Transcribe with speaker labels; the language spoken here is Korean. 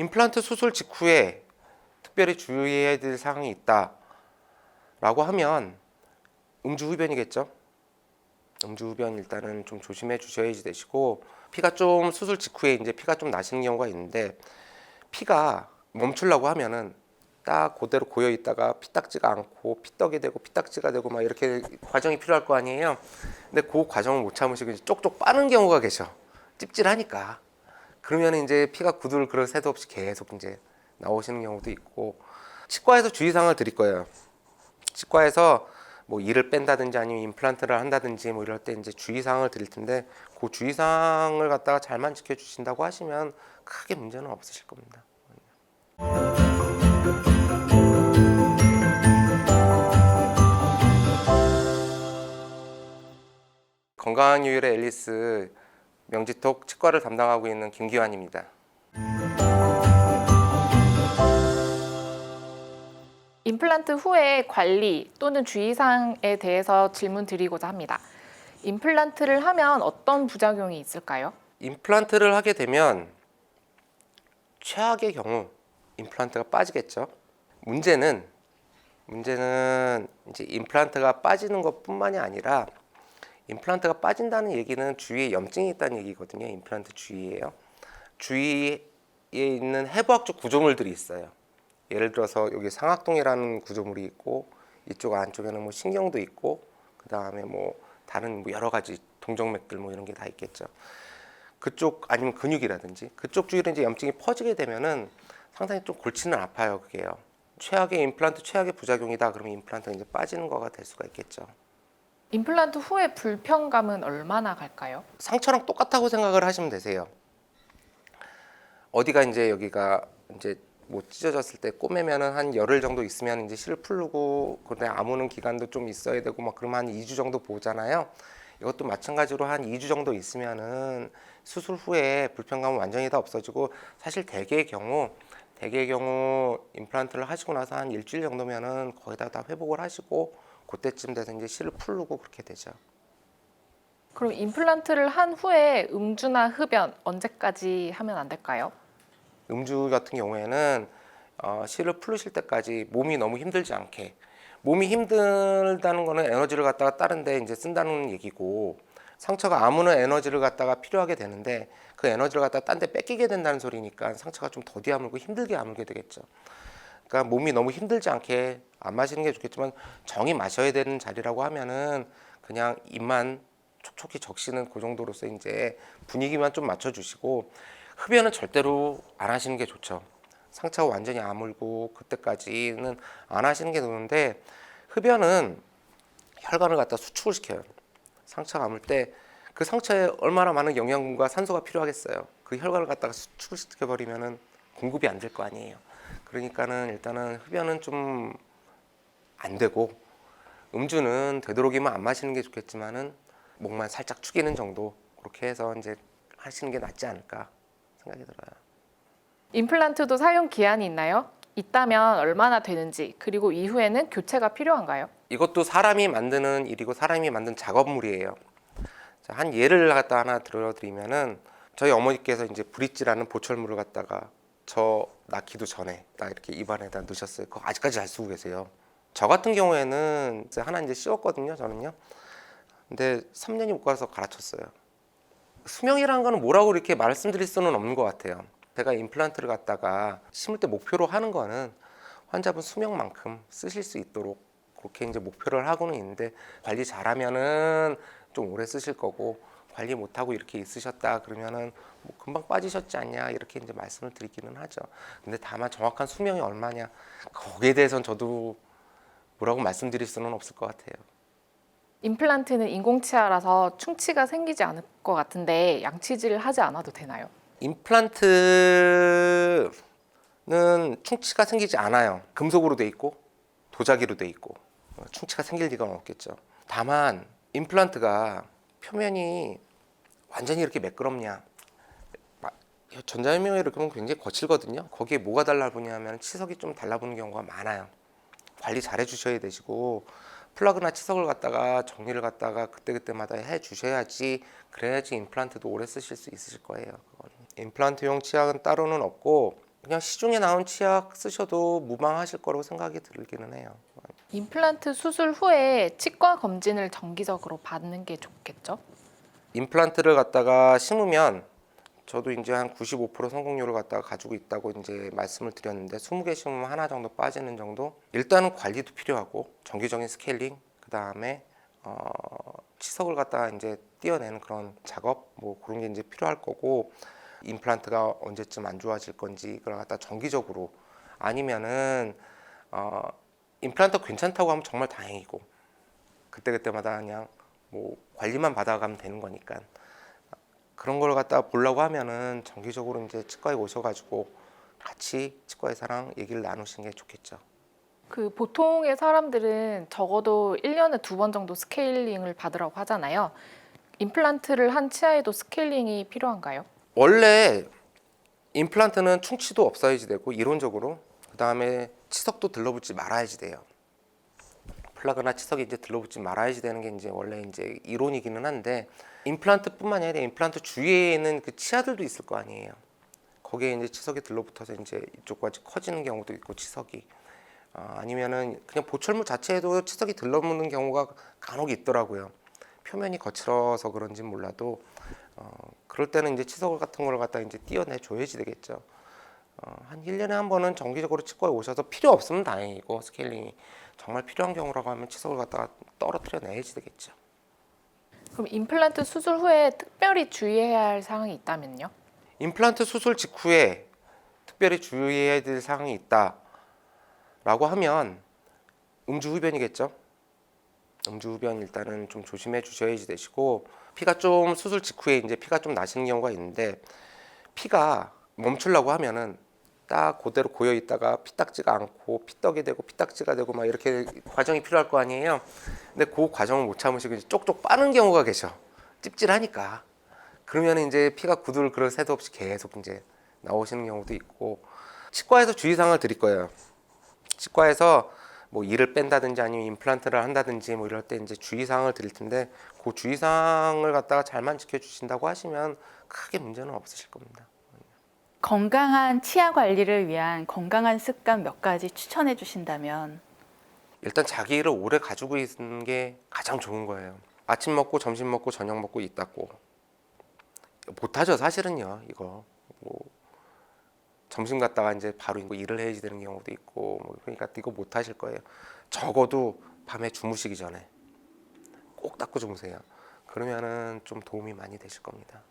Speaker 1: 임플란트 수술 직후에 특별히 주의해야 될 사항이 있다라고 하면 음주흡연이겠죠. 음주흡연 일단은 좀 조심해 주셔야지 되시고, 피가 좀 수술 직후에 이제 피가 좀 나시는 경우가 있는데, 피가 멈추려고 하면은 딱 그대로 고여 있다가 피딱지가 않고 피떡이 되고 피딱지가 되고 막 이렇게 과정이 필요할 거 아니에요. 근데 그 과정을 못 참으시고 이제 쪽쪽 빠는 경우가 계셔. 찝찝하니까. 그러면 이제 피가 구들 그럴 새도 없이 계속 이제 나오시는 경우도 있고, 치과에서 주의사항을 드릴 거예요. 치과에서 뭐 이를 뺀다든지 아니면 임플란트를 한다든지 뭐 이럴 때 이제 주의사항을 드릴 텐데, 그 주의사항을 갖다가 잘만 지켜주신다고 하시면 크게 문제는 없으실 겁니다. 건강한 요일의 앨리스 명지톡 치과를 담당하고 있는 김기환입니다.
Speaker 2: 임플란트 후의 관리 또는 주의사항에 대해서 질문 드리고자 합니다. 임플란트를 하면 어떤 부작용이 있을까요?
Speaker 1: 임플란트를 하게 되면 최악의 경우 임플란트가 빠지겠죠. 문제는 이제 임플란트가 빠지는 것뿐만이 아니라, 임플란트가 빠진다는 얘기는 주위에 염증이 있다는 얘기거든요. 임플란트 주위에요. 주위에 있는 해부학적 구조물들이 있어요. 예를 들어서 여기 상악동이라는 구조물이 있고, 이쪽 안쪽에는 뭐 신경도 있고, 그 다음에 뭐 다른 뭐 여러 가지 동정맥들 뭐 이런 게 다 있겠죠. 그쪽 아니면 근육이라든지 그쪽 주위로 이제 염증이 퍼지게 되면은 상당히 좀 골치는 아파요. 그게요. 최악의 임플란트 최악의 부작용이다. 그러면 임플란트가 이제 빠지는 거가 될 수가 있겠죠.
Speaker 2: 임플란트 후의 불편감은 얼마나 갈까요?
Speaker 1: 상처랑 똑같다고 생각을 하시면 되세요. 어디가 이제 여기가 이제 뭐 찢어졌을 때 꼬매면은 한 열흘 정도 있으면 이제 실 풀고, 그다음에 아무는 기간도 좀 있어야 되고 막 그러면 한 2주 정도 보잖아요. 이것도 마찬가지로 한 2주 정도 있으면은 수술 후에 불편감은 완전히 다 없어지고, 사실 대개의 경우 임플란트를 하시고 나서 한 일주일 정도면은 거의 다 회복을 하시고, 그때쯤 돼서 이제 실을 풀고 그렇게 되죠.
Speaker 2: 그럼 임플란트를 한 후에 음주나 흡연 언제까지 하면 안 될까요?
Speaker 1: 음주 같은 경우에는 실을 풀으실 때까지 몸이 너무 힘들지 않게, 몸이 힘들다는 거는 에너지를 갖다가 다른 데 이제 쓴다는 얘기고, 상처가 아무는 에너지를 갖다가 필요하게 되는데 그 에너지를 갖다가 딴 데 뺏기게 된다는 소리니까 상처가 좀 더디 아물고 힘들게 아물게 되겠죠. 그러니까 몸이 너무 힘들지 않게 안 마시는 게 좋겠지만, 정이 마셔야 되는 자리라고 하면은 그냥 입만 촉촉히 적시는 그 정도로서 이제 분위기만 좀 맞춰주시고, 흡연은 절대로 안 하시는 게 좋죠. 상처가 완전히 아물고 그때까지는 안 하시는 게 좋은데, 흡연은 혈관을 갖다 수축을 시켜요. 상처가 아물 때 그 상처에 얼마나 많은 영양분과 산소가 필요하겠어요. 그 혈관을 갖다가 수축을 시켜버리면은 공급이 안 될 거 아니에요. 그러니까는 일단은 흡연은 좀 안 되고, 음주는 되도록이면 안 마시는 게 좋겠지만은 목만 살짝 축이는 정도, 그렇게 해서 이제 하시는 게 낫지 않을까 생각이 들어요.
Speaker 2: 임플란트도 사용 기한이 있나요? 있다면 얼마나 되는지, 그리고 이후에는 교체가 필요한가요?
Speaker 1: 이것도 사람이 만드는 일이고 사람이 만든 작업물이에요. 자, 한 예를 갖다 하나 들어드리면은, 저희 어머니께서 이제 브릿지라는 보철물을 갖다가 저 낳기도 전에 딱 이렇게 입안에다 넣으셨어요. 그거 아직까지 잘 쓰고 계세요. 저 같은 경우에는 이제 하나 이제 씌웠거든요, 저는요. 근데 3년이 못 가서 갈아쳤어요. 수명이라는 거는 뭐라고 이렇게 말씀드릴 수는 없는 것 같아요. 제가 임플란트를 갖다가 심을 때 목표로 하는 거는 환자분 수명만큼 쓰실 수 있도록 그렇게 이제 목표를 하고는 있는데, 관리 잘하면은 좀 오래 쓰실 거고, 관리 못하고 이렇게 있으셨다 그러면은 뭐 금방 빠지셨지 않냐 이렇게 이제 말씀을 드리기는 하죠. 근데 다만 정확한 수명이 얼마냐, 거기에 대해서는 저도 뭐라고 말씀드릴 수는 없을 것 같아요.
Speaker 2: 임플란트는 인공치아라서 충치가 생기지 않을 것 같은데 양치질을 하지 않아도 되나요?
Speaker 1: 임플란트는 충치가 생기지 않아요. 금속으로 돼 있고 도자기로 돼 있고 충치가 생길 리가 없겠죠. 다만 임플란트가 표면이 완전히 이렇게 매끄럽냐, 전자현미경으로 이렇게 보면 굉장히 거칠거든요. 거기에 뭐가 달라붙냐면 치석이 좀 달라붙는 경우가 많아요. 관리 잘 해주셔야 되시고, 플러그나 치석을 갖다가 정리를 갖다가 그때그때마다 해주셔야지, 그래야지 임플란트도 오래 쓰실 수 있으실 거예요. 그건. 임플란트용 치약은 따로는 없고, 그냥 시중에 나온 치약 쓰셔도 무방하실 거라고 생각이 들기는 해요.
Speaker 2: 임플란트 수술 후에 치과 검진을 정기적으로 받는 게 좋겠죠?
Speaker 1: 임플란트를 갖다가 심으면 저도 이제 한 95% 성공률을 갖다가 가지고 있다고 이제 말씀을 드렸는데 20개 심으면 하나 정도 빠지는 정도. 일단은 관리도 필요하고 정기적인 스케일링, 그 다음에 치석을 갖다가 이제 띄어내는 그런 작업, 뭐 그런 게 이제 필요할 거고, 임플란트가 언제쯤 안 좋아질 건지 그걸 갖다 정기적으로, 아니면은 임플란트 괜찮다고 하면 정말 다행이고 그때마다 그냥 뭐 관리만 받아가면 되는 거니까, 그런 걸 갖다가 보려고 하면은 정기적으로 이제 치과에 오셔가지고 같이 치과 의사랑 얘기를 나누시는 게 좋겠죠.
Speaker 2: 그 보통의 사람들은 적어도 1년에 2번 정도 스케일링을 받으라고 하잖아요. 임플란트를 한 치아에도 스케일링이 필요한가요?
Speaker 1: 원래 임플란트는 충치도 없어야지 되고, 이론적으로 그 다음에 치석도 들러붙지 말아야지 돼요. 플라그나 치석이 이제 들러붙지 말아야지 되는 게 이제 원래 이제 이론이기는 한데, 임플란트뿐만이 아니라 임플란트 주위에 있는 그 치아들도 있을 거 아니에요. 거기에 이제 치석이 들러붙어서 이제 이쪽까지 커지는 경우도 있고, 치석이 아니면은 그냥 보철물 자체에도 치석이 들러붙는 경우가 간혹 있더라고요. 표면이 거칠어서 그런지 몰라도 그럴 때는 이제 치석 같은 걸 갖다 이제 띄어내 줘야지 되겠죠. 한 1년에 한 번은 정기적으로 치과에 오셔서, 필요 없으면 다행이고 스케일링이 정말 필요한 경우라고 하면 치석을 갖다가 떨어뜨려 내야지 되겠죠.
Speaker 2: 그럼 임플란트 수술 후에 특별히 주의해야 할 사항이 있다면요?
Speaker 1: 임플란트 수술 직후에 특별히 주의해야 될 사항이 있다라고 하면 음주흡연이겠죠. 음주흡연 일단은 좀 조심해 주셔야지 되시고, 피가 좀 수술 직후에 이제 피가 좀 나시는 경우가 있는데, 피가 멈추려고 하면은 딱 그대로 고여 있다가 피딱지가 않고 피떡이 되고 피딱지가 되고 막 이렇게 과정이 필요할 거 아니에요. 근데 그 과정을 못 참으시고 이제 쪽쪽 빠는 경우가 계셔. 찝찝하니까. 그러면 이제 피가 구들 그럴 새도 없이 계속 이제 나오시는 경우도 있고, 치과에서 주의사항을 드릴 거예요. 치과에서 뭐 이를 뺀다든지 아니면 임플란트를 한다든지 뭐 이럴 때 이제 주의사항을 드릴 텐데, 그 주의사항을 갖다가 잘만 지켜주신다고 하시면 크게 문제는 없으실 겁니다.
Speaker 3: 건강한 치아 관리를 위한 건강한 습관 몇 가지 추천해 주신다면?
Speaker 1: 일단 자기를 오래 가지고 있는 게 가장 좋은 거예요. 아침 먹고 점심 먹고 저녁 먹고 입 닦고. 못하죠 사실은요. 이거 뭐 점심 갔다가 이제 바로 이거 일을 해야지 되는 경우도 있고, 뭐 그러니까 이거 못하실 거예요. 적어도 밤에 주무시기 전에 꼭 닦고 주무세요. 그러면은 좀 도움이 많이 되실 겁니다.